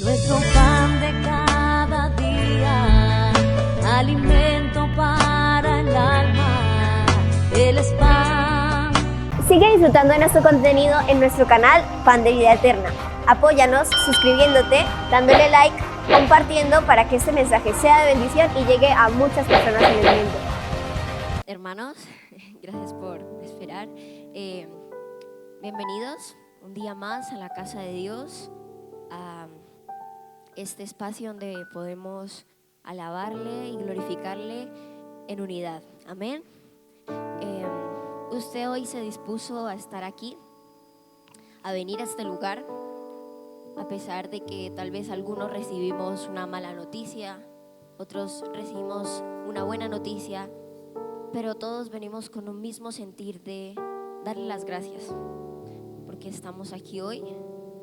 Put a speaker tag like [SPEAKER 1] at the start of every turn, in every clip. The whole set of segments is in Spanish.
[SPEAKER 1] Nuestro pan de cada día, alimento para el alma, Él es pan.
[SPEAKER 2] Sigue disfrutando de nuestro contenido en nuestro canal Pan de Vida Eterna. Apóyanos suscribiéndote, dándole like, compartiendo para que este mensaje sea de bendición y llegue a muchas personas en el mundo.
[SPEAKER 3] Hermanos, gracias por esperar. Bienvenidos un día más a la casa de Dios, a este espacio donde podemos alabarle y glorificarle en unidad. Amén. Usted hoy se dispuso a estar aquí, a venir a este lugar, a pesar de que tal vez algunos recibimos una mala noticia, otros recibimos una buena noticia, pero todos venimos con un mismo sentir de darle las gracias, porque estamos aquí hoy,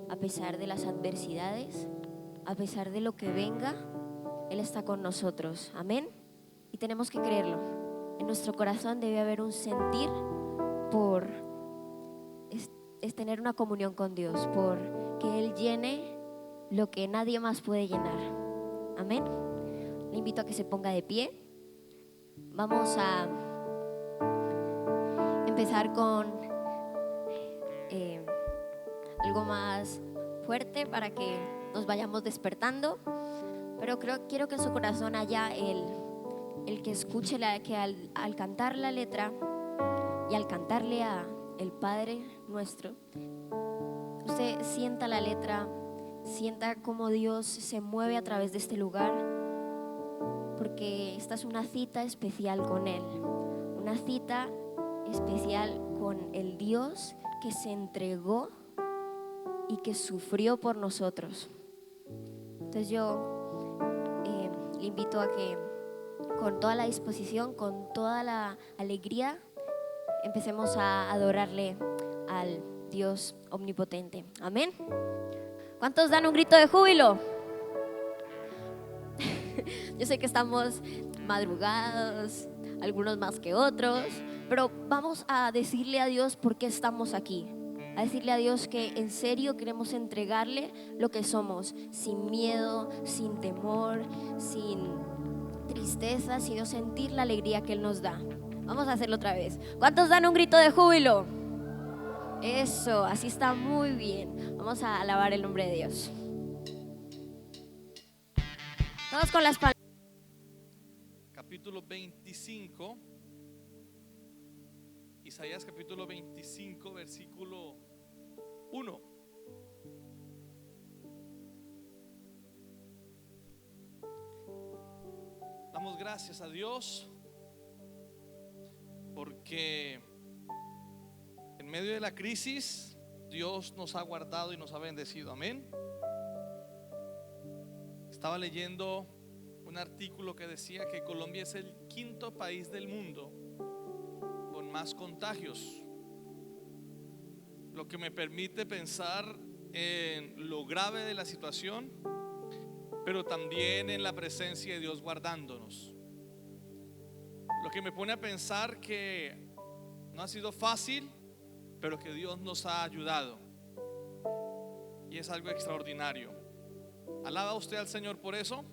[SPEAKER 3] a pesar de las adversidades, a pesar de lo que venga, Él está con nosotros. Amén. Y tenemos que creerlo. En nuestro corazón debe haber un sentir por es tener una comunión con Dios, por que Él llene lo que nadie más puede llenar. Amén. Le invito a que se ponga de pie. Vamos a empezar con algo más fuerte para que nos vayamos despertando, pero quiero que en su corazón haya el que escuche que al cantar la letra y al cantarle a el Padre nuestro, usted sienta la letra, sienta cómo Dios se mueve a través de este lugar, porque esta es una cita especial con Él, una cita especial con el Dios que se entregó y que sufrió por nosotros. Entonces yo le invito a que con toda la disposición, con toda la alegría, empecemos a adorarle al Dios omnipotente. Amén. ¿Cuántos dan un grito de júbilo? Yo sé que estamos madrugados, algunos más que otros, pero vamos a decirle a Dios por qué estamos aquí. A decirle a Dios que en serio queremos entregarle lo que somos, sin miedo, sin temor, sin tristeza, sino sentir la alegría que Él nos da. Vamos a hacerlo otra vez. ¿Cuántos dan un grito de júbilo? Eso, así está muy bien. Vamos a alabar el nombre de Dios. Todos con las palmas.
[SPEAKER 4] Capítulo 25, Isaías capítulo 25, versículo 1. Damos gracias a Dios porque en medio de la crisis Dios nos ha guardado y nos ha bendecido. Amén. Estaba leyendo un artículo que decía que Colombia es el quinto país del mundo con más contagios, lo que me permite pensar en lo grave de la situación, pero también en la presencia de Dios guardándonos. Lo que me pone a pensar que no ha sido fácil, pero que Dios nos ha ayudado, y es algo extraordinario. ¿Alaba usted al Señor por eso?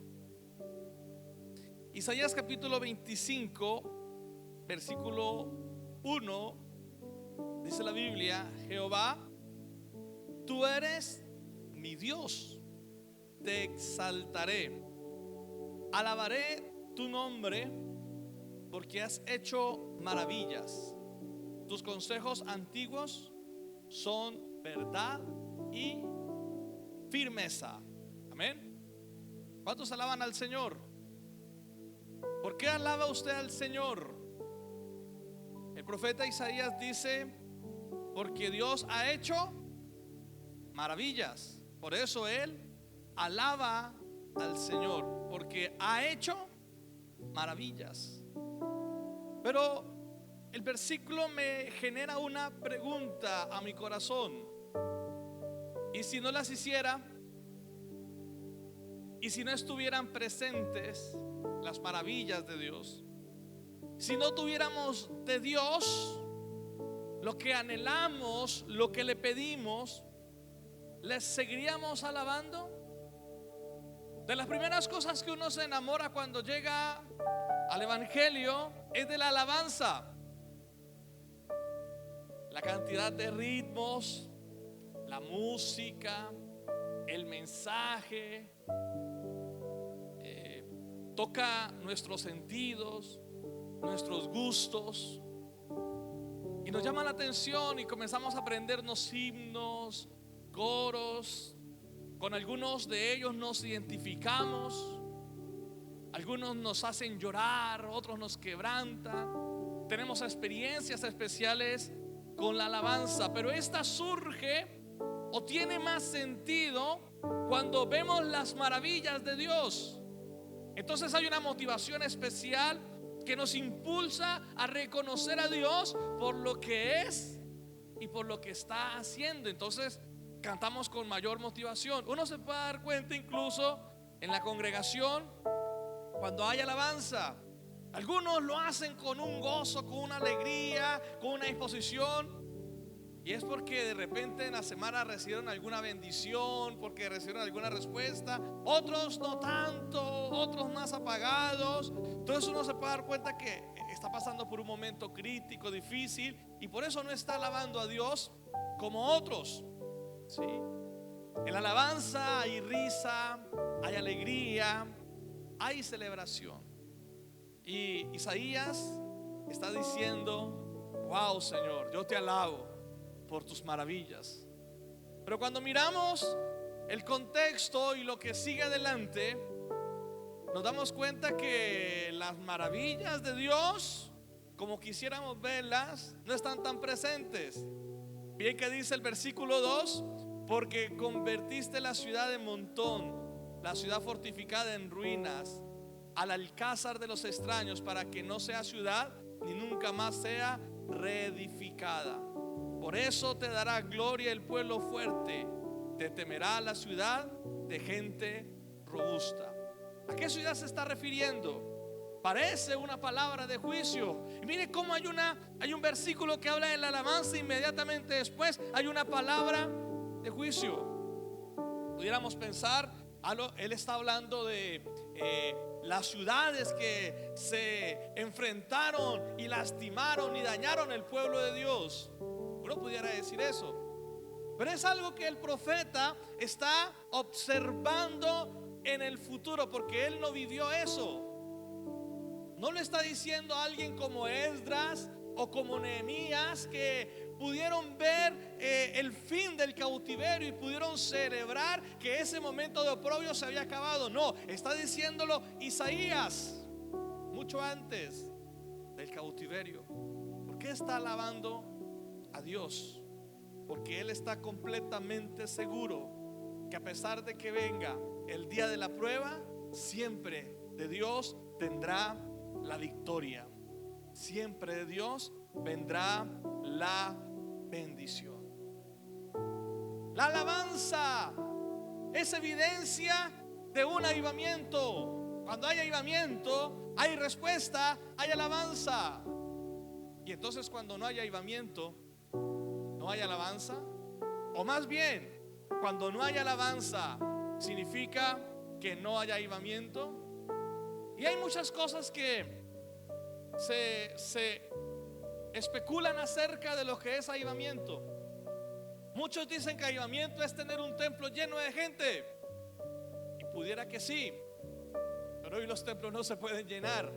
[SPEAKER 4] Isaías capítulo 25, versículo 1, dice la Biblia: Jehová, tú eres mi Dios, te exaltaré, alabaré tu nombre, porque has hecho maravillas. Tus consejos antiguos son verdad y firmeza. Amén. ¿Cuántos alaban al Señor? ¿Por qué alaba usted al Señor? El profeta Isaías dice: porque Dios ha hecho maravillas. Por eso él alaba al Señor, porque ha hecho maravillas. Pero el versículo me genera una pregunta a mi corazón: ¿y si no las hiciera? ¿Y si no estuvieran presentes las maravillas de Dios? Si no tuviéramos de Dios lo que anhelamos, lo que le pedimos, ¿les seguiríamos alabando? De las primeras cosas que uno se enamora cuando llega al evangelio es de la alabanza. La cantidad de ritmos, la música, el mensaje, toca nuestros sentidos, nuestros gustos, y nos llama la atención y comenzamos a aprendernos himnos, coros. Con algunos de ellos nos identificamos, algunos nos hacen llorar, otros nos quebrantan. Tenemos experiencias especiales con la alabanza, pero esta surge o tiene más sentido cuando vemos las maravillas de Dios. Entonces hay una motivación especial que nos impulsa a reconocer a Dios por lo que es y por lo que está haciendo. Entonces cantamos con mayor motivación. Uno se puede dar cuenta incluso en la congregación cuando hay alabanza. Algunos lo hacen con un gozo, con una alegría, con una disposición. Y es porque de repente en la semana recibieron alguna bendición, porque recibieron alguna respuesta. Otros no tanto, otros más apagados. Entonces uno se puede dar cuenta que está pasando por un momento crítico, difícil, y por eso no está alabando a Dios como otros. ¿Sí? En la alabanza hay risa, hay alegría, hay celebración. Y Isaías está diciendo: wow, Señor, yo te alabo por tus maravillas. Pero cuando miramos el contexto y lo que sigue adelante, nos damos cuenta que las maravillas de Dios, como quisiéramos verlas, no están tan presentes. Bien que dice el versículo 2: porque convertiste la ciudad en montón, la ciudad fortificada en ruinas, al alcázar de los extraños, para que no sea ciudad ni nunca más sea reedificada. Por eso te dará gloria el pueblo fuerte, te temerá la ciudad de gente robusta. ¿A qué ciudad se está refiriendo? Parece una palabra de juicio. Y mire cómo hay un versículo que habla de la alabanza, inmediatamente después hay una palabra de juicio. Pudiéramos pensar, él está hablando de las ciudades que se enfrentaron y lastimaron y dañaron el pueblo de Dios. Uno pudiera decir eso, pero es algo que el profeta está observando en el futuro, porque él no vivió eso. No lo está diciendo a alguien como Esdras o como Nehemías, que pudieron ver el fin del cautiverio y pudieron celebrar que ese momento de oprobio se había acabado. No, está diciéndolo Isaías, mucho antes del cautiverio. ¿Por qué está alabando a Dios? Porque él está completamente seguro que a pesar de que venga el día de la prueba, siempre de Dios tendrá la victoria. Siempre de Dios vendrá la bendición. La alabanza es evidencia de un avivamiento. Cuando hay avivamiento, hay respuesta, hay alabanza. Y entonces cuando no hay avivamiento, no hay alabanza. O más bien, cuando no hay alabanza, significa que no hay avivamiento. Y hay muchas cosas que se especulan acerca de lo que es avivamiento. Muchos dicen que avivamiento es tener un templo lleno de gente, y pudiera que sí, pero hoy los templos no se pueden llenar.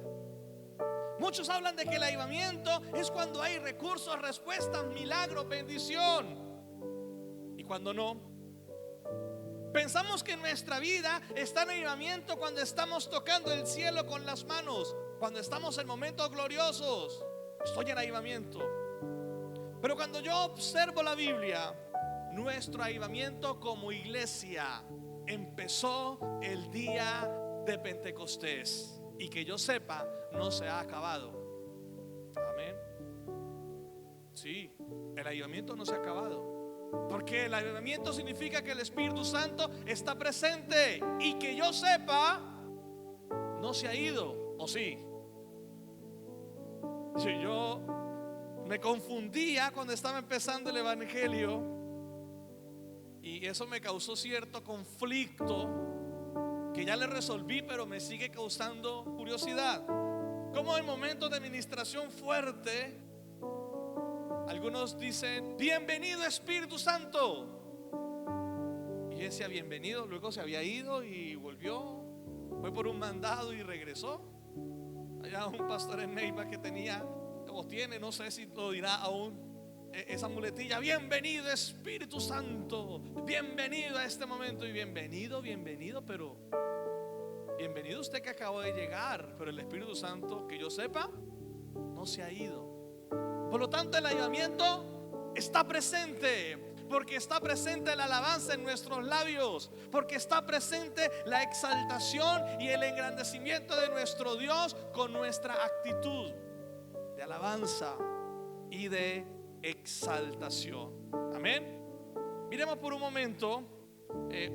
[SPEAKER 4] Muchos hablan de que el avivamiento es cuando hay recursos, respuestas, milagros, bendición. Y cuando no, pensamos que nuestra vida está en avivamiento cuando estamos tocando el cielo con las manos, cuando estamos en momentos gloriosos. Estoy en avivamiento. Pero cuando yo observo la Biblia, nuestro avivamiento como iglesia empezó el día de Pentecostés, y que yo sepa, no se ha acabado. Amén. Sí, el avivamiento no se ha acabado, porque el avivamiento significa que el Espíritu Santo está presente, y que yo sepa, no se ha ido. ¿O sí? Si yo me confundía cuando estaba empezando el evangelio, y eso me causó cierto conflicto, que ya le resolví, pero me sigue causando curiosidad. Como en momentos de administración fuerte, algunos dicen: bienvenido Espíritu Santo. Y decía bienvenido, luego se había ido y volvió, fue por un mandado y regresó. Allá un pastor en Neiva que tenía, o tiene, no sé si lo dirá aún, esa muletilla: bienvenido Espíritu Santo, bienvenido a este momento. Y bienvenido, pero bienvenido usted que acabó de llegar, pero el Espíritu Santo, que yo sepa, no se ha ido. Por lo tanto, el avivamiento está presente, porque está presente la alabanza en nuestros labios, porque está presente la exaltación y el engrandecimiento de nuestro Dios con nuestra actitud de alabanza y de exaltación. Amén. Miremos por un momento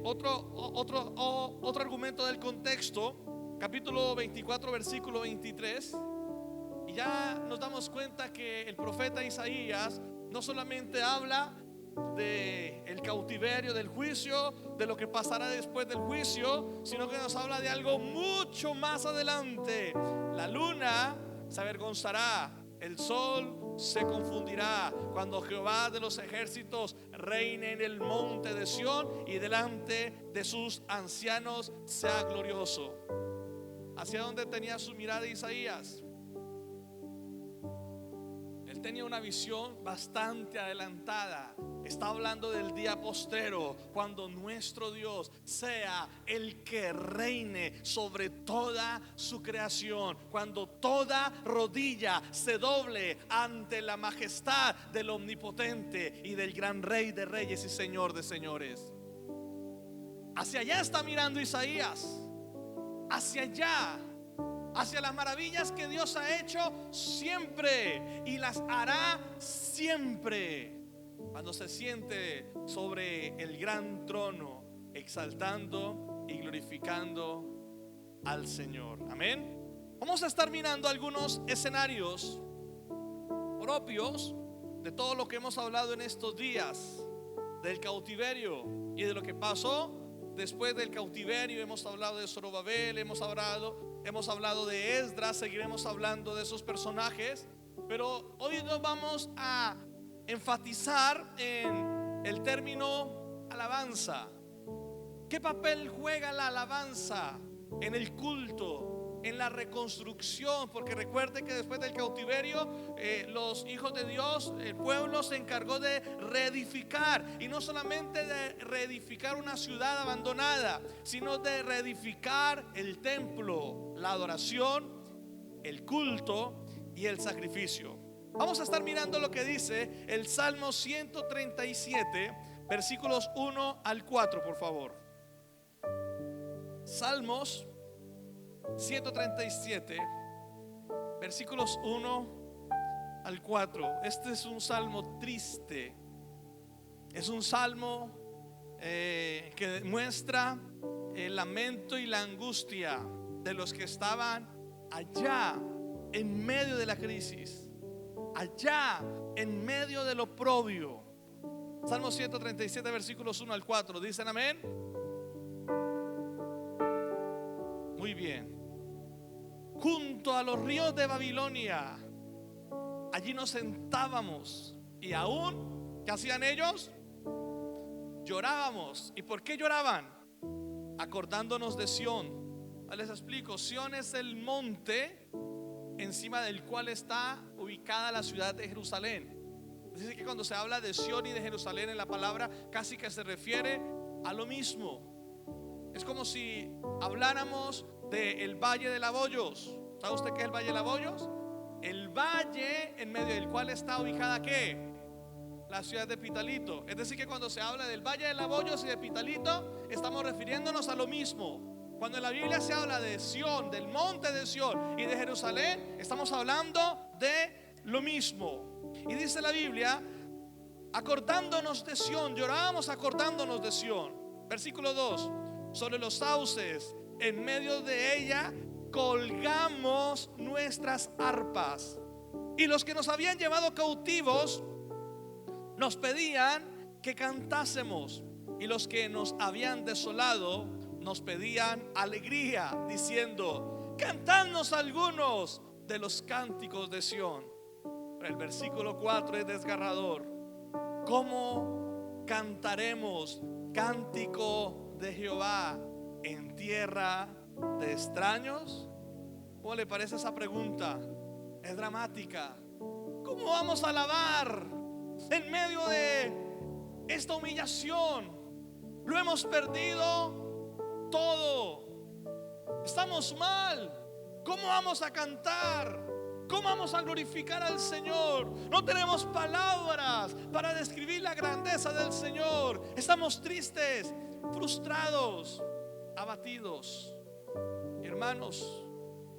[SPEAKER 4] otro argumento del contexto, capítulo 24, versículo 23. Y ya nos damos cuenta que el profeta Isaías no solamente habla del cautiverio, del juicio, de lo que pasará después del juicio, sino que nos habla de algo mucho más adelante. La luna se avergonzará, el sol se confundirá, cuando Jehová de los ejércitos reine en el monte de Sión y delante de sus ancianos sea glorioso. ¿Hacia dónde tenía su mirada Isaías? Él tenía una visión bastante adelantada. Está hablando del día postrero, cuando nuestro Dios sea el que reine sobre toda su creación, cuando toda rodilla se doble ante la majestad del Omnipotente y del gran Rey de reyes y Señor de señores. Hacia allá está mirando Isaías, hacia allá, hacia las maravillas que Dios ha hecho siempre y las hará siempre, cuando se siente sobre el gran trono, exaltando y glorificando al Señor. Amén. Vamos a estar mirando algunos escenarios propios de todo lo que hemos hablado en estos días, del cautiverio y de lo que pasó después del cautiverio. Hemos hablado de Zorobabel, hemos hablado de Esdras, seguiremos hablando de esos personajes, pero hoy nos vamos a enfatizar en el término alabanza. ¿Qué papel juega la alabanza en el culto, en la reconstrucción? Porque recuerde que después del cautiverio los hijos de Dios, el pueblo se encargó de reedificar, y no solamente de reedificar una ciudad abandonada, sino de reedificar el templo, la adoración, el culto y el sacrificio. Vamos a estar mirando lo que dice el Salmo 137, versículos 1 al 4, por favor. Salmos 137, versículos 1 al 4. Este es un salmo triste. Es un salmo que muestra el lamento y la angustia de los que estaban allá en medio de la crisis, allá en medio del oprobio. Salmo 137, versículos 1 al 4. ¿Dicen amén? Muy bien. Junto a los ríos de Babilonia, allí nos sentábamos, y aún, ¿qué hacían ellos? Llorábamos. ¿Y por qué lloraban? Acordándonos de Sión. Les explico. Sión es el monte encima del cual está ubicada la ciudad de Jerusalén. Dice que cuando se habla de Sión y de Jerusalén en la palabra, casi que se refiere a lo mismo. Es como si habláramos del Valle de Laboyos. ¿Sabe usted qué es el Valle de Laboyos? El valle en medio del cual está ubicada ¿qué? La ciudad de Pitalito. Es decir, que cuando se habla del Valle de Laboyos y de Pitalito, estamos refiriéndonos a lo mismo. Cuando en la Biblia se habla de Sión, del monte de Sión y de Jerusalén, estamos hablando de lo mismo. Y dice la Biblia, acordándonos de Sión, llorábamos acordándonos de Sión. Versículo 2, sobre los sauces, en medio de ella, colgamos nuestras arpas. Y los que nos habían llevado cautivos nos pedían que cantásemos, y los que nos habían desolado nos pedían alegría, diciendo: cantadnos algunos de los cánticos de Sión. Pero el versículo 4 es desgarrador. ¿Cómo cantaremos cántico de Jehová en tierra de extraños? ¿Cómo le parece esa pregunta? Es dramática. ¿Cómo vamos a alabar en medio de esta humillación? Lo hemos perdido todo. Estamos mal. ¿Cómo vamos a cantar? ¿Cómo vamos a glorificar al Señor? No tenemos palabras para describir la grandeza del Señor. Estamos tristes, frustrados, abatidos. Hermanos,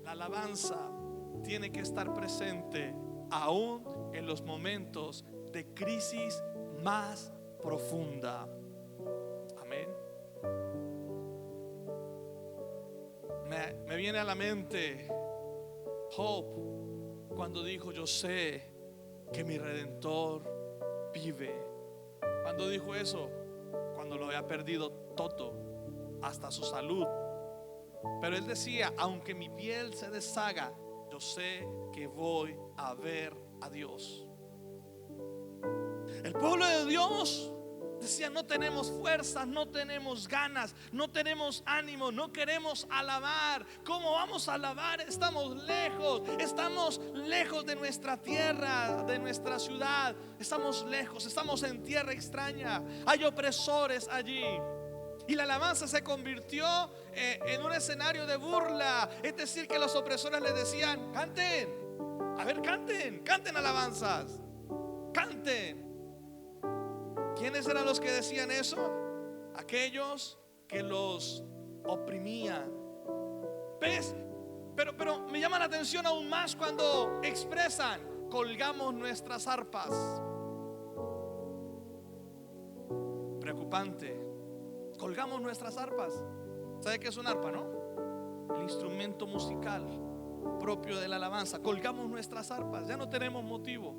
[SPEAKER 4] la alabanza tiene que estar presente aún en los momentos de crisis más profunda. Amén. Me viene a la mente Job, cuando dijo: yo sé que mi Redentor vive. Cuando dijo eso, cuando lo había perdido todo, hasta su salud. Pero él decía: aunque mi piel se deshaga, yo sé que voy a ver a Dios. El pueblo de Dios decía: no tenemos fuerzas, no tenemos ganas, no tenemos ánimo, no queremos alabar. ¿Cómo vamos a alabar? Estamos lejos de nuestra tierra, de nuestra ciudad. Estamos lejos, estamos en tierra extraña. Hay opresores allí. Y la alabanza se convirtió en un escenario de burla. Es decir, que los opresores les decían: canten, a ver, canten alabanzas, canten. ¿Quiénes eran los que decían eso? Aquellos que los oprimían. ¿Ves? Pero me llama la atención aún más cuando expresan: colgamos nuestras arpas. Preocupante. Colgamos nuestras arpas. ¿Sabe qué es un arpa, no? El instrumento musical propio de la alabanza. Colgamos nuestras arpas. Ya no tenemos motivo,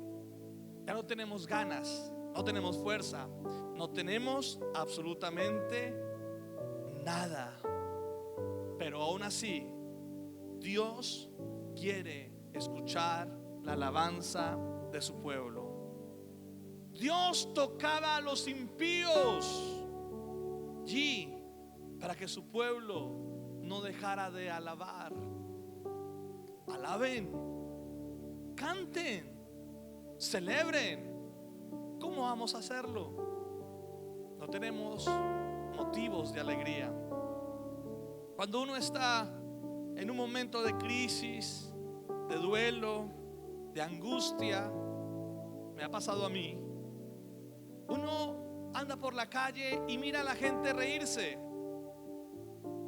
[SPEAKER 4] ya no tenemos ganas, no tenemos fuerza, no tenemos absolutamente nada. Pero aún así, Dios quiere escuchar la alabanza de su pueblo. Dios tocaba a los impíos allí para que su pueblo no dejara de alabar. Alaben, canten, celebren. ¿Cómo vamos a hacerlo? No tenemos motivos de alegría. Cuando uno está en un momento de crisis, de duelo, de angustia, me ha pasado a mí, uno anda por la calle y mira a la gente reírse.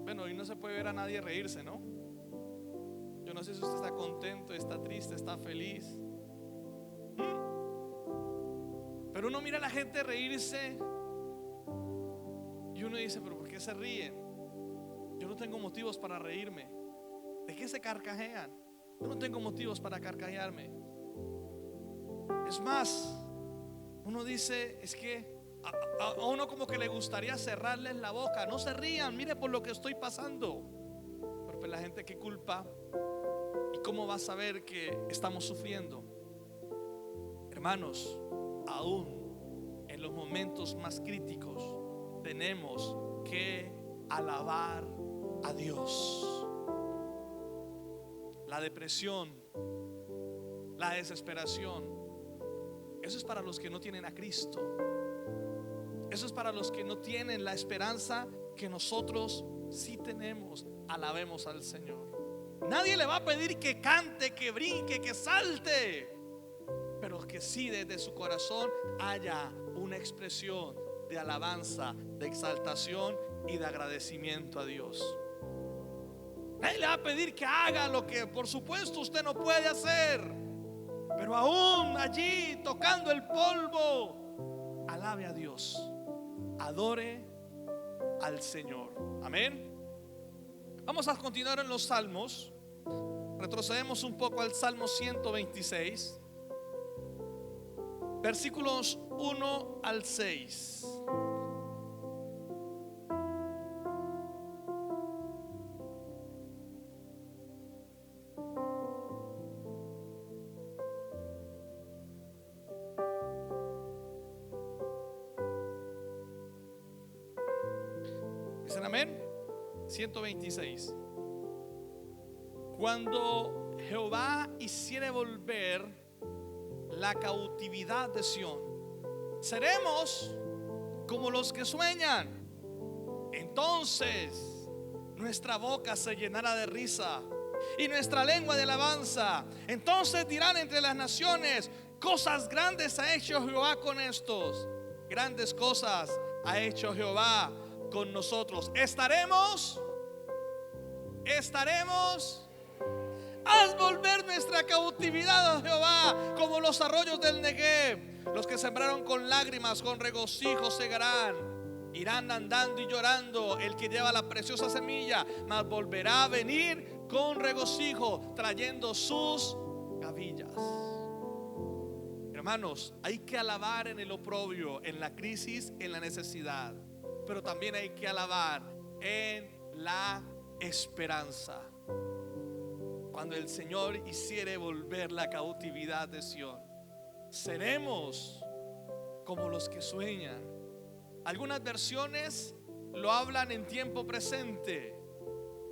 [SPEAKER 4] Bueno, hoy no se puede ver a nadie reírse, ¿no? Yo no sé si usted está contento, está triste, está feliz. Pero uno mira a la gente reírse y uno dice: pero ¿por qué se ríen? Yo no tengo motivos para reírme. ¿De qué se carcajean? Yo no tengo motivos para carcajearme. Es más, uno dice: es que a uno como que le gustaría cerrarles la boca. No se rían, mire por lo que estoy pasando. Pero pues la gente, ¿qué culpa? ¿Y cómo va a saber que estamos sufriendo? Hermanos, aún en los momentos más críticos tenemos que alabar a Dios. La depresión, la desesperación, eso es para los que no tienen a Cristo. Eso es para los que no tienen la esperanza que nosotros sí tenemos. Alabemos al Señor. Nadie le va a pedir que cante, que brinque, que salte, pero que sí desde su corazón haya una expresión de alabanza, de exaltación y de agradecimiento a Dios. Nadie le va a pedir que haga lo que por supuesto usted no puede hacer, pero aún allí tocando el polvo, alabe a Dios, adore al Señor. Amén. Vamos a continuar en los salmos. Retrocedemos un poco al Salmo 126, versículos 1 al 6. Dicen amén. 126. Cuando Jehová hiciere volver la cautividad de Sión, seremos como los que sueñan. Entonces nuestra boca se llenará de risa y nuestra lengua de alabanza. Entonces dirán entre las naciones: cosas grandes ha hecho Jehová con estos. Grandes cosas ha hecho Jehová con nosotros. Estaremos. Haz volver nuestra cautividad, oh Jehová, como los arroyos del Negev. Los que sembraron con lágrimas, con regocijo segarán. Irán andando y llorando el que lleva la preciosa semilla, mas volverá a venir con regocijo, trayendo sus gavillas. Hermanos, hay que alabar en el oprobio, en la crisis, en la necesidad, pero también hay que alabar en la esperanza. Cuando el Señor hiciere volver la cautividad de Sión, seremos como los que sueñan. Algunas versiones lo hablan en tiempo presente.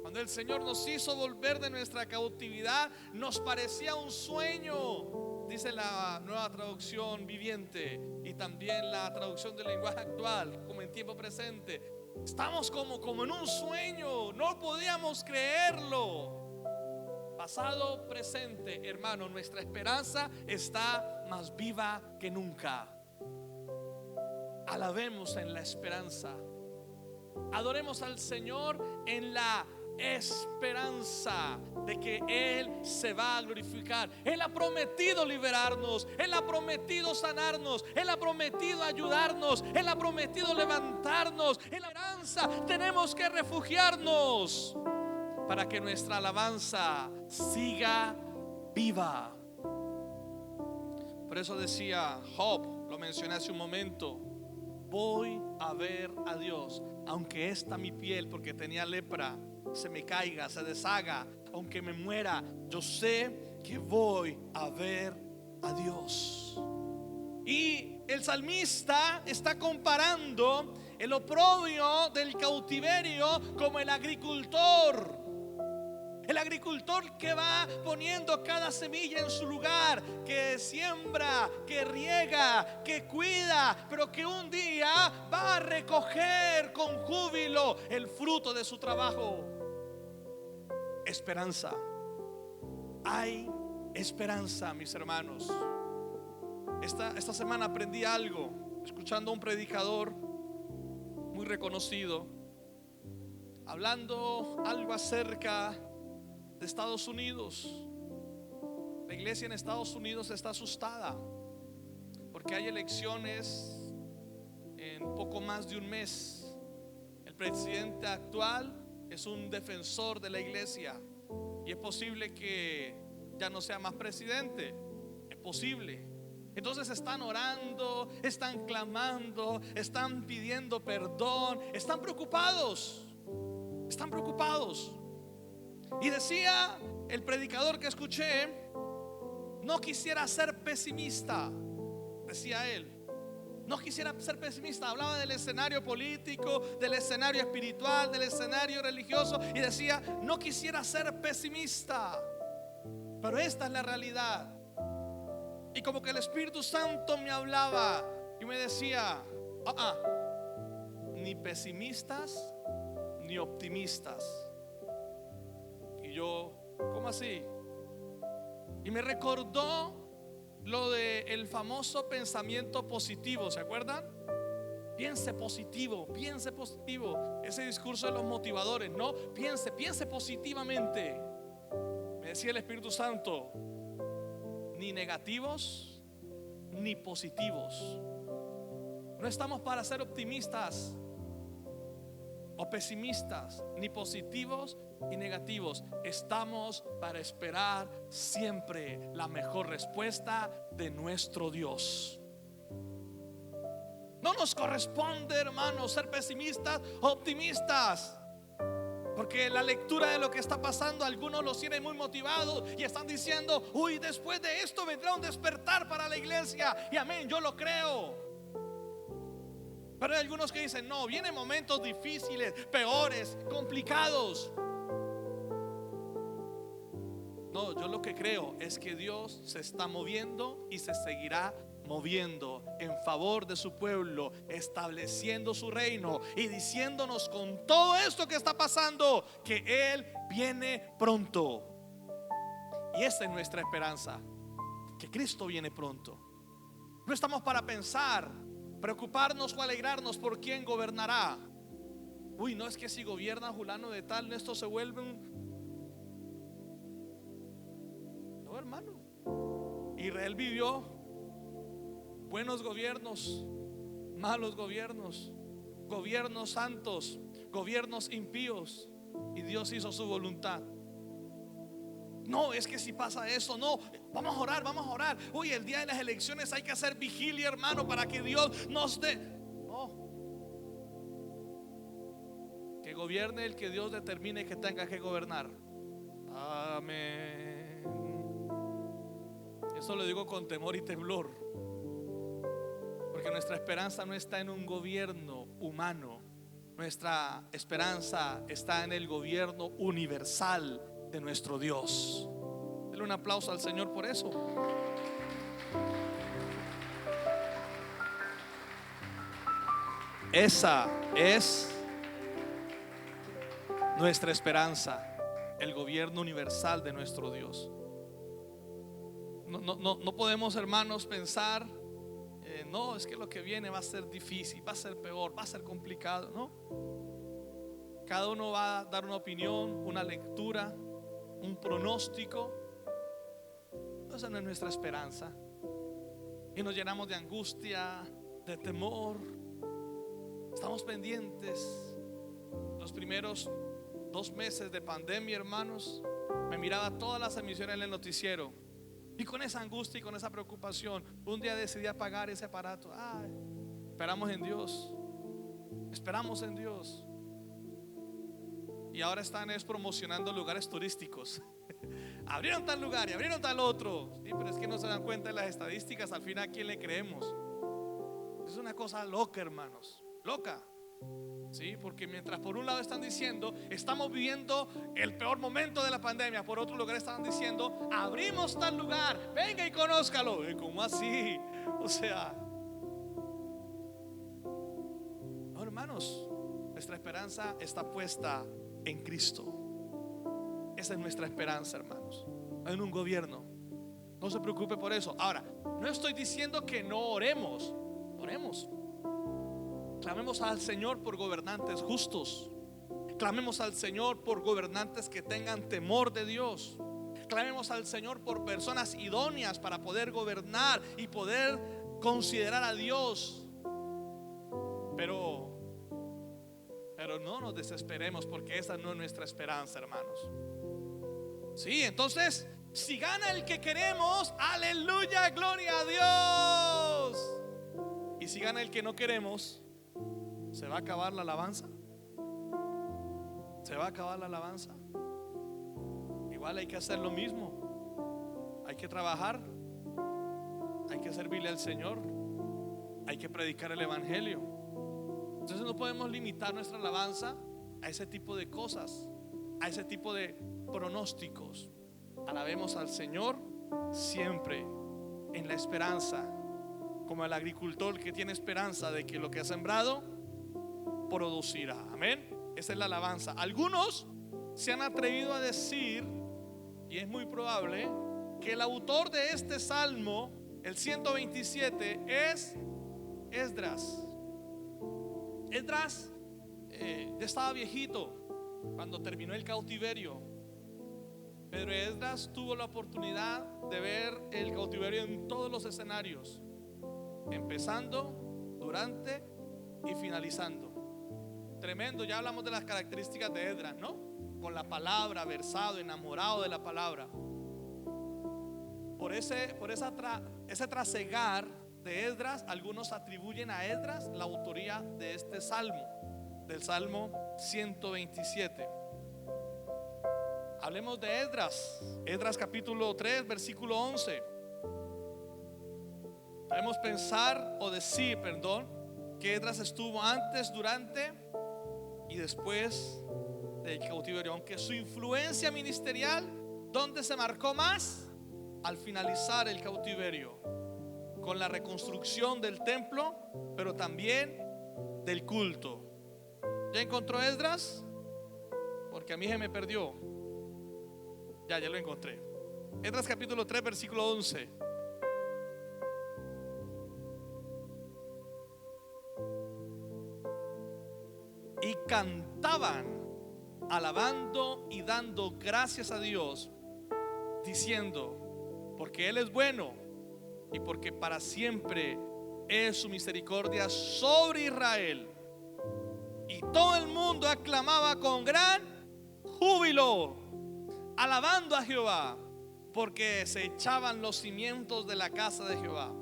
[SPEAKER 4] Cuando el Señor nos hizo volver de nuestra cautividad, nos parecía un sueño, dice la Nueva Traducción Viviente, y también la traducción del lenguaje actual, como en tiempo presente. Estamos como en un sueño, no podíamos creerlo. Pasado, presente, hermano, nuestra esperanza está más viva que nunca. Alabemos en la esperanza. Adoremos al Señor en la esperanza de que Él se va a glorificar. Él ha prometido liberarnos, Él ha prometido sanarnos, Él ha prometido ayudarnos, Él ha prometido levantarnos. En la esperanza tenemos que refugiarnos para que nuestra alabanza siga viva. Por eso decía Job, lo mencioné hace un momento: voy a ver a Dios, aunque esta mi piel, porque tenía lepra, se me caiga, se deshaga, aunque me muera, yo sé que voy a ver a Dios. Y el salmista está comparando el oprobio del cautiverio como el agricultor. El agricultor que va poniendo cada semilla en su lugar, que siembra, que riega, que cuida, pero que un día va a recoger con júbilo el fruto de su trabajo. Esperanza. Hay esperanza, mis hermanos. Esta semana aprendí algo, escuchando a un predicador muy reconocido, hablando algo acerca de Estados Unidos. La iglesia en Estados Unidos está asustada porque hay elecciones en poco más de un mes. El presidente actual es un defensor de la iglesia y es posible que ya no sea más presidente. Es posible. Entonces están orando, están clamando, están pidiendo perdón, están preocupados. Están preocupados. Y decía el predicador que escuché: no quisiera ser pesimista. Decía él, no quisiera ser pesimista. Hablaba del escenario político, del escenario espiritual, del escenario religioso, y decía: no quisiera ser pesimista, pero esta es la realidad. Y como que el Espíritu Santo me hablaba y me decía: ni pesimistas ni optimistas. Y yo, ¿cómo así? Y me recordó lo del famoso pensamiento positivo, ¿se acuerdan? Piense positivo, piense positivo. Ese discurso de los motivadores, ¿no? Piense positivamente. Me decía el Espíritu Santo: ni negativos ni positivos. No estamos para ser optimistas o pesimistas, ni positivos y negativos. Estamos para esperar siempre la mejor respuesta de nuestro Dios. No nos corresponde, hermanos, ser pesimistas o optimistas, porque la lectura de lo que está pasando, algunos los tienen muy motivados y están diciendo: uy, después de esto vendrá un despertar para la iglesia. Y amén, yo lo creo. Pero hay algunos que dicen, no, vienen momentos difíciles, peores, complicados. No, yo lo que creo es que Dios se está moviendo y se seguirá moviendo en favor de su pueblo, estableciendo su reino y diciéndonos con todo esto que está pasando que Él viene pronto. Y esa es nuestra esperanza, que Cristo viene pronto. No estamos para pensar, preocuparnos o alegrarnos por quién gobernará. Uy, no, es que si gobierna fulano de tal, esto se vuelve un... No, hermano. Israel vivió buenos gobiernos, malos gobiernos, gobiernos santos, gobiernos impíos, y Dios hizo su voluntad. No, es que si pasa eso, no, vamos a orar, vamos a orar. Uy, el día de las elecciones hay que hacer vigilia, hermano, para que Dios nos dé. No, que gobierne el que Dios determine que tenga que gobernar. Amén. Eso lo digo con temor y temblor, porque nuestra esperanza no está en un gobierno humano. Nuestra esperanza está en el gobierno universal de nuestro Dios. Denle un aplauso al Señor por eso. Esa es nuestra esperanza, el gobierno universal de nuestro Dios. No podemos, hermanos, pensar no, es que lo que viene va a ser difícil, va a ser peor, va a ser complicado. No, cada uno va a dar una opinión, una lectura, un pronóstico. Esa no es nuestra esperanza, y nos llenamos de angustia, de temor. Estamos pendientes. Los primeros 2 meses de pandemia, hermanos, me miraba todas las emisiones en el noticiero, y con esa angustia y con esa preocupación, un día decidí apagar ese aparato. Esperamos en Dios, esperamos en Dios. Y ahora están promocionando lugares turísticos. Abrieron tal lugar y abrieron tal otro. Sí, pero es que no se dan cuenta de las estadísticas. Al final, ¿a quién le creemos? Es una cosa loca, hermanos, loca. Sí, porque mientras por un lado están diciendo estamos viviendo el peor momento de la pandemia, por otro lugar están diciendo abrimos tal lugar, venga y conózcalo. ¿Cómo así? O sea, no, hermanos, nuestra esperanza está puesta en Cristo. Esa es nuestra esperanza, hermanos, en un gobierno. No se preocupe por eso. Ahora, no estoy diciendo que no oremos. Oremos. Clamemos al Señor por gobernantes justos. Clamemos al Señor por gobernantes que tengan temor de Dios. Clamemos al Señor por personas idóneas para poder gobernar y poder considerar a Dios. Pero no nos desesperemos, porque esa no es nuestra esperanza, hermanos. Sí, entonces, si gana el que queremos, aleluya, gloria a Dios. Y si gana el que no queremos, ¿se va a acabar la alabanza? ¿Se va a acabar la alabanza? Igual hay que hacer lo mismo. Hay que trabajar, hay que servirle al Señor, hay que predicar el evangelio. Entonces no podemos limitar nuestra alabanza a ese tipo de cosas, a ese tipo de pronósticos. Alabemos al Señor siempre en la esperanza, como el agricultor que tiene esperanza de que lo que ha sembrado producirá. Amén. Esa es la alabanza. Algunos se han atrevido a decir, y es muy probable, que el autor de este salmo, el 127, es Esdras. Esdras ya estaba viejito cuando terminó el cautiverio, pero Esdras tuvo la oportunidad de ver el cautiverio en todos los escenarios, empezando, durante y finalizando. Tremendo. Ya hablamos de las características de Esdras, ¿no? Con la palabra, versado, enamorado de la palabra. Por ese trasegar de Esdras, algunos atribuyen a Esdras la autoría de este salmo, del Salmo 127. Hablemos de Esdras. Esdras capítulo 3, versículo 11. Debemos pensar o decir, que Esdras estuvo antes, durante y después del cautiverio, aunque su influencia ministerial, ¿dónde se marcó más? Al finalizar el cautiverio, con la reconstrucción del templo, pero también del culto. ¿Ya encontró Esdras? Porque a mí se me perdió. Ya lo encontré. Esdras capítulo 3 versículo 11. Y cantaban, alabando y dando gracias a Dios, diciendo: porque Él es bueno y porque para siempre es su misericordia sobre Israel. Y todo el mundo aclamaba con gran júbilo, alabando a Jehová, porque se echaban los cimientos de la casa de Jehová.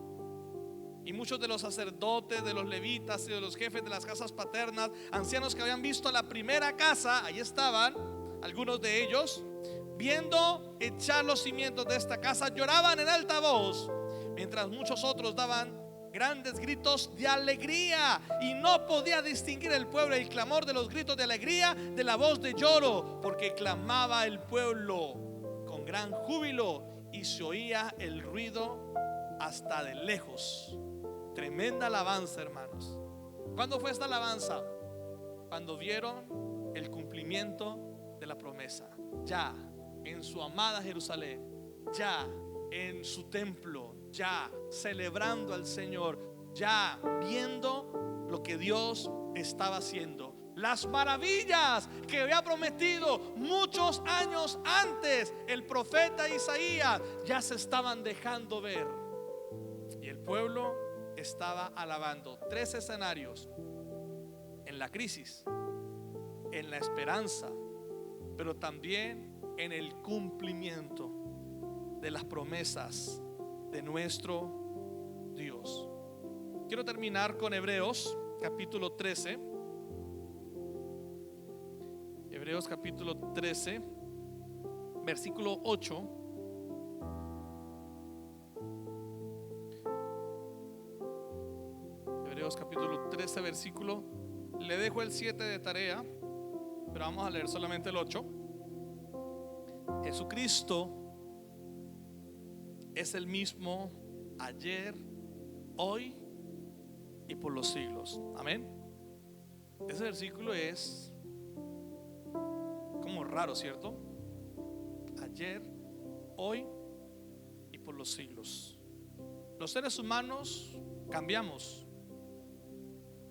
[SPEAKER 4] Y muchos de los sacerdotes, de los levitas y de los jefes de las casas paternas, ancianos que habían visto la primera casa, ahí estaban algunos de ellos, viendo echar los cimientos de esta casa, lloraban en alta voz, mientras muchos otros daban grandes gritos de alegría. Y no podía distinguir el pueblo el clamor de los gritos de alegría de la voz de lloro, porque clamaba el pueblo con gran júbilo y se oía el ruido hasta de lejos. Tremenda alabanza, hermanos. ¿Cuándo fue esta alabanza? Cuando vieron el cumplimiento de la promesa, ya en su amada Jerusalén, ya en su templo, ya celebrando al Señor, ya viendo lo que Dios estaba haciendo, las maravillas que había prometido muchos años antes el profeta Isaías, ya se estaban dejando ver. Y el pueblo estaba alabando. Tres escenarios: en la crisis, en la esperanza, pero también en el cumplimiento de las promesas de nuestro Dios. Quiero terminar con Hebreos capítulo 13. Hebreos capítulo 13 versículo 8. Hebreos capítulo 13 versículo, le dejo el 7 de tarea, pero vamos a leer solamente el 8. Jesucristo es el mismo ayer, hoy y por los siglos. Amén. Ese versículo es como raro, ¿cierto? Ayer, hoy y por los siglos. Los seres humanos cambiamos.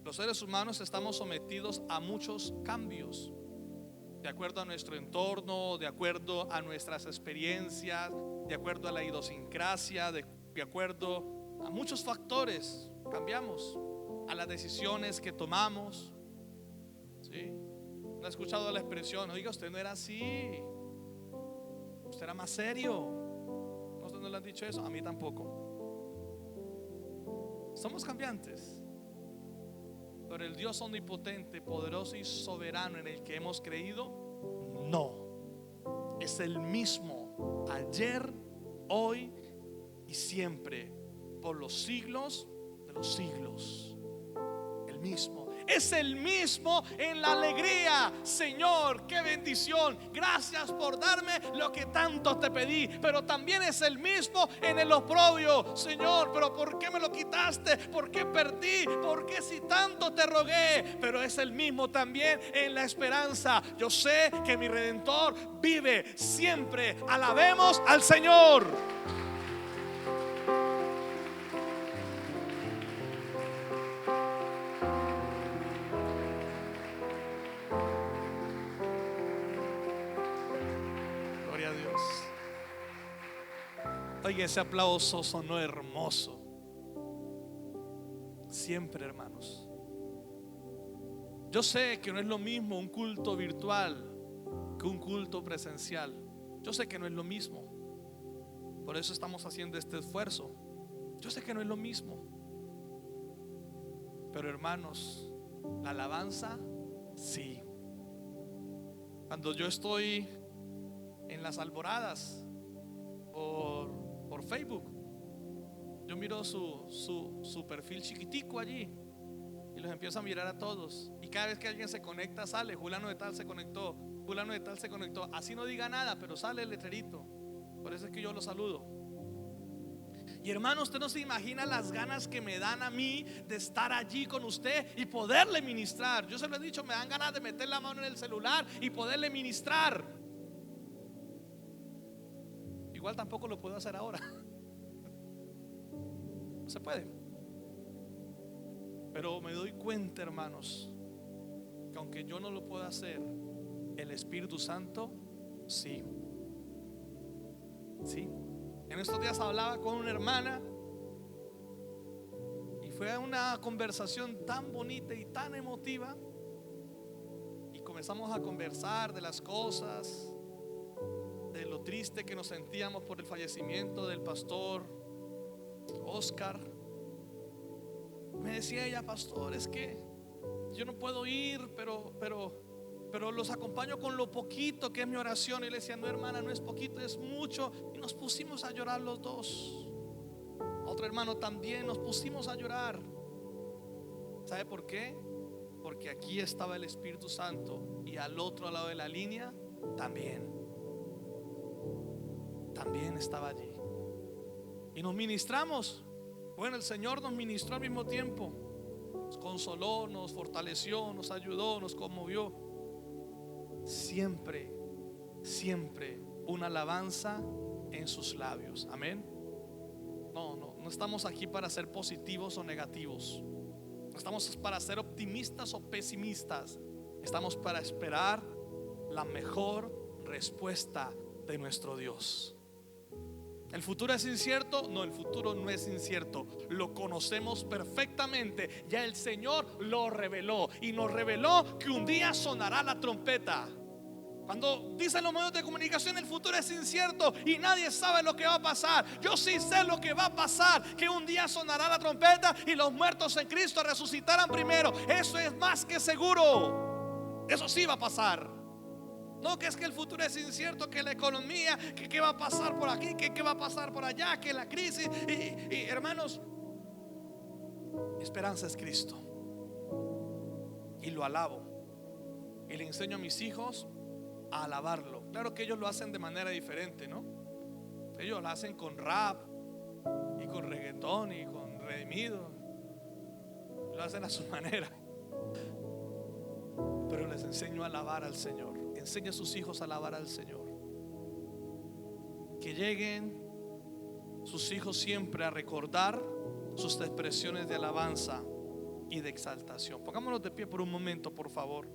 [SPEAKER 4] Los seres humanos estamos sometidos a muchos cambios, de acuerdo a nuestro entorno, de acuerdo a nuestras experiencias, de acuerdo a la idiosincrasia, de acuerdo a muchos factores. Cambiamos, a las decisiones que tomamos. ¿Sí? ¿No ha escuchado la expresión? Oiga, usted no era así, usted era más serio? ¿A usted no le han dicho eso? A mí tampoco. Somos cambiantes, pero el Dios omnipotente, poderoso y soberano en el que hemos creído, no. Es el mismo ayer, hoy y siempre, por los siglos de los siglos. El mismo. Es el mismo en la alegría. Señor, qué bendición. Gracias por darme lo que tanto te pedí. Pero también es el mismo en el oprobio. Señor, pero ¿por qué me lo quitaste? ¿Por qué perdí? ¿Por qué si tanto te rogué? Pero es el mismo también en la esperanza. Yo sé que mi Redentor vive siempre. Alabemos al Señor. Oye, ese aplauso sonó hermoso. Siempre, hermanos. Yo sé que no es lo mismo un culto virtual que un culto presencial. Yo sé que no es lo mismo. Por eso estamos haciendo este esfuerzo. Yo sé que no es lo mismo. Pero, hermanos, la alabanza, sí. Cuando yo estoy en las alboradas por Facebook, yo miro su perfil chiquitico allí y los empiezo a mirar a todos. Y cada vez que alguien se conecta, sale: fulano de tal se conectó, fulano de tal se conectó. Así no diga nada, pero sale el letrerito. Por eso es que yo lo saludo. Y hermano, usted no se imagina las ganas que me dan a mí de estar allí con usted y poderle ministrar. Yo se lo he dicho, me dan ganas de meter la mano en el celular y poderle ministrar. Igual tampoco lo puedo hacer ahora. No se puede. Pero me doy cuenta, hermanos, que aunque yo no lo pueda hacer, el Espíritu Santo sí. Sí. En estos días hablaba con una hermana y fue una conversación tan bonita y tan emotiva. Y comenzamos a conversar de las cosas, de lo triste que nos sentíamos por el fallecimiento del pastor Oscar. Me decía ella: pastor, es que yo no puedo ir, pero los acompaño con lo poquito que es mi oración. Y le decía: no, hermana, no es poquito, es mucho. Y nos pusimos a llorar los dos. Otro hermano también, nos pusimos a llorar. ¿Sabe por qué? Porque aquí estaba el Espíritu Santo y al otro lado de la línea también estaba allí. Y nos ministramos. Bueno, el Señor nos ministró al mismo tiempo. Nos consoló, nos fortaleció, nos ayudó, nos conmovió. Siempre, siempre una alabanza en sus labios. Amén. No estamos aquí para ser positivos o negativos. No estamos para ser optimistas o pesimistas. Estamos para esperar la mejor respuesta de nuestro Dios. ¿El futuro es incierto? No, el futuro no es incierto. Lo conocemos perfectamente. Ya el Señor lo reveló. Y nos reveló que un día sonará la trompeta. Cuando dicen los medios de comunicación el futuro es incierto y nadie sabe lo que va a pasar, yo sí sé lo que va a pasar: que un día sonará la trompeta y los muertos en Cristo resucitarán primero. Eso es más que seguro. Eso sí va a pasar. No que es que el futuro es incierto, que la economía, que qué va a pasar por aquí, que qué va a pasar por allá, que la crisis. Y hermanos, mi esperanza es Cristo. Y lo alabo. Y le enseño a mis hijos a alabarlo. Claro que ellos lo hacen de manera diferente, ¿no? Ellos lo hacen con rap y con reggaetón y con redimido. Lo hacen a su manera. Pero les enseño a alabar al Señor. Enseña a sus hijos a alabar al Señor. Que lleguen sus hijos siempre a recordar sus expresiones de alabanza y de exaltación. Pongámonos de pie por un momento, por favor.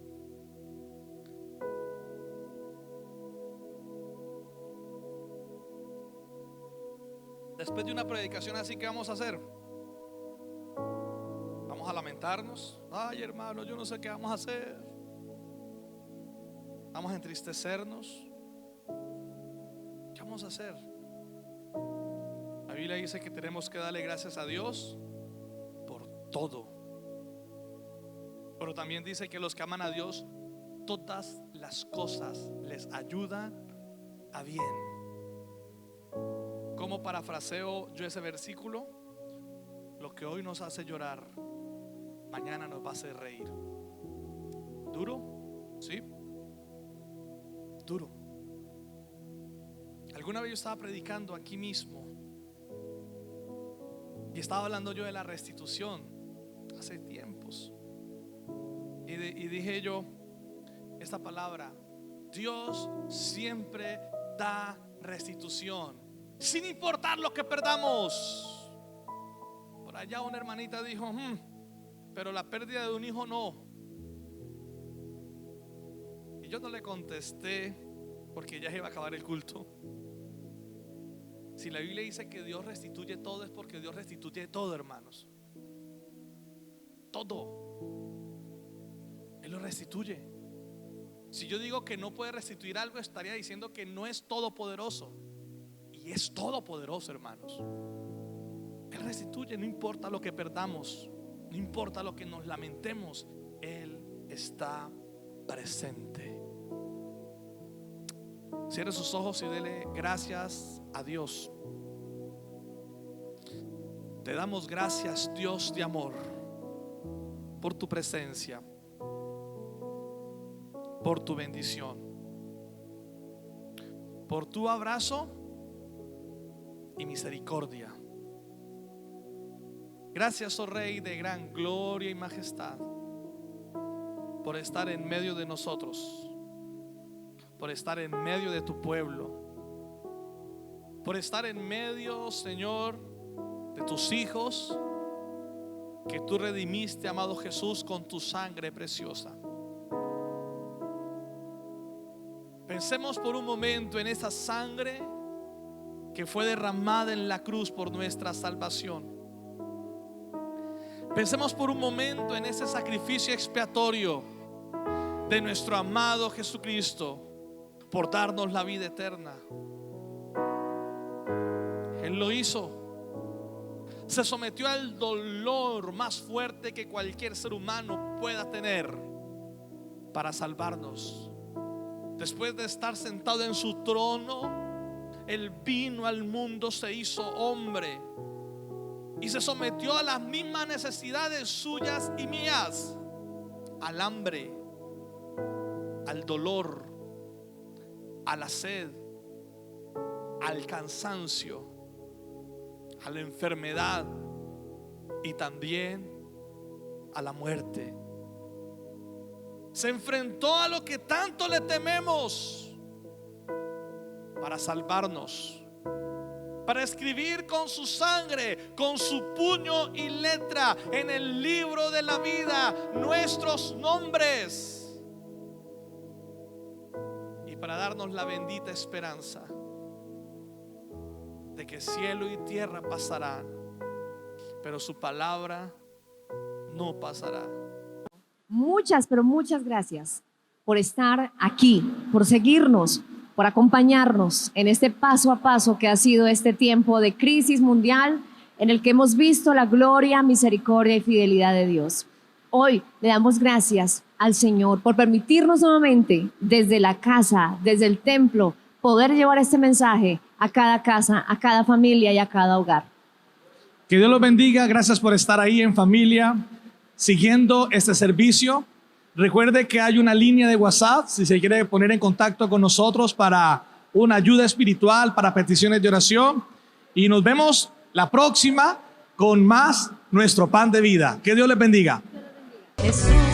[SPEAKER 4] Después de una predicación así, ¿qué vamos a hacer? Vamos a lamentarnos. Ay, hermano, yo no sé qué vamos a hacer. Vamos a entristecernos. ¿Qué vamos a hacer? La Biblia dice que tenemos que darle gracias a Dios por todo. Pero también dice que los que aman a Dios, todas las cosas les ayudan a bien. ¿Cómo parafraseo yo ese versículo? Lo que hoy nos hace llorar, mañana nos va a hacer reír. ¿Duro? ¿Sí? Duro. Alguna vez yo estaba predicando aquí mismo y estaba hablando yo de la restitución hace tiempos. Y dije yo esta palabra: Dios siempre da restitución, sin importar lo que perdamos. Por allá una hermanita dijo: pero la pérdida de un hijo no. Y yo no le contesté porque ya iba a acabar el culto. Si la Biblia dice que Dios restituye todo, es porque Dios restituye todo, hermanos. Todo. Él lo restituye. Si yo digo que no puede restituir algo, estaría diciendo que no es todopoderoso. Y es todopoderoso, hermanos. Él restituye, no importa lo que perdamos, no importa lo que nos lamentemos, Él está presente. Cierre sus ojos y dele gracias a Dios. Te damos gracias, Dios de amor, por tu presencia, por tu bendición, por tu abrazo y misericordia. Gracias, oh Rey de gran gloria y majestad, por estar en medio de nosotros, por estar en medio de tu pueblo, por estar en medio, Señor, de tus hijos que tú redimiste, amado Jesús, con tu sangre preciosa. Pensemos por un momento en esa sangre que fue derramada en la cruz por nuestra salvación. Pensemos por un momento en ese sacrificio expiatorio de nuestro amado Jesucristo por darnos la vida eterna. Él lo hizo. Se sometió al dolor más fuerte que cualquier ser humano pueda tener para salvarnos. Después de estar sentado en su trono, Él vino al mundo, se hizo hombre y se sometió a las mismas necesidades suyas y mías: al hambre, al dolor, a la sed, al cansancio, a la enfermedad y también a la muerte. Se enfrentó a lo que tanto le tememos para salvarnos, para escribir con su sangre, con su puño y letra en el libro de la vida nuestros nombres, y para darnos la bendita esperanza de que cielo y tierra pasarán, pero su palabra no pasará.
[SPEAKER 5] Muchas, pero muchas gracias por estar aquí, por seguirnos, por acompañarnos en este paso a paso que ha sido este tiempo de crisis mundial en el que hemos visto la gloria, misericordia y fidelidad de Dios. Hoy le damos gracias al Señor por permitirnos nuevamente desde la casa, desde el templo, poder llevar este mensaje a cada casa, a cada familia y a cada hogar.
[SPEAKER 4] Que Dios los bendiga. Gracias por estar ahí en familia, siguiendo este servicio. Recuerde que hay una línea de WhatsApp si se quiere poner en contacto con nosotros para una ayuda espiritual, para peticiones de oración. Y nos vemos la próxima con más Nuestro Pan de Vida. Que Dios les bendiga.
[SPEAKER 1] Jesús.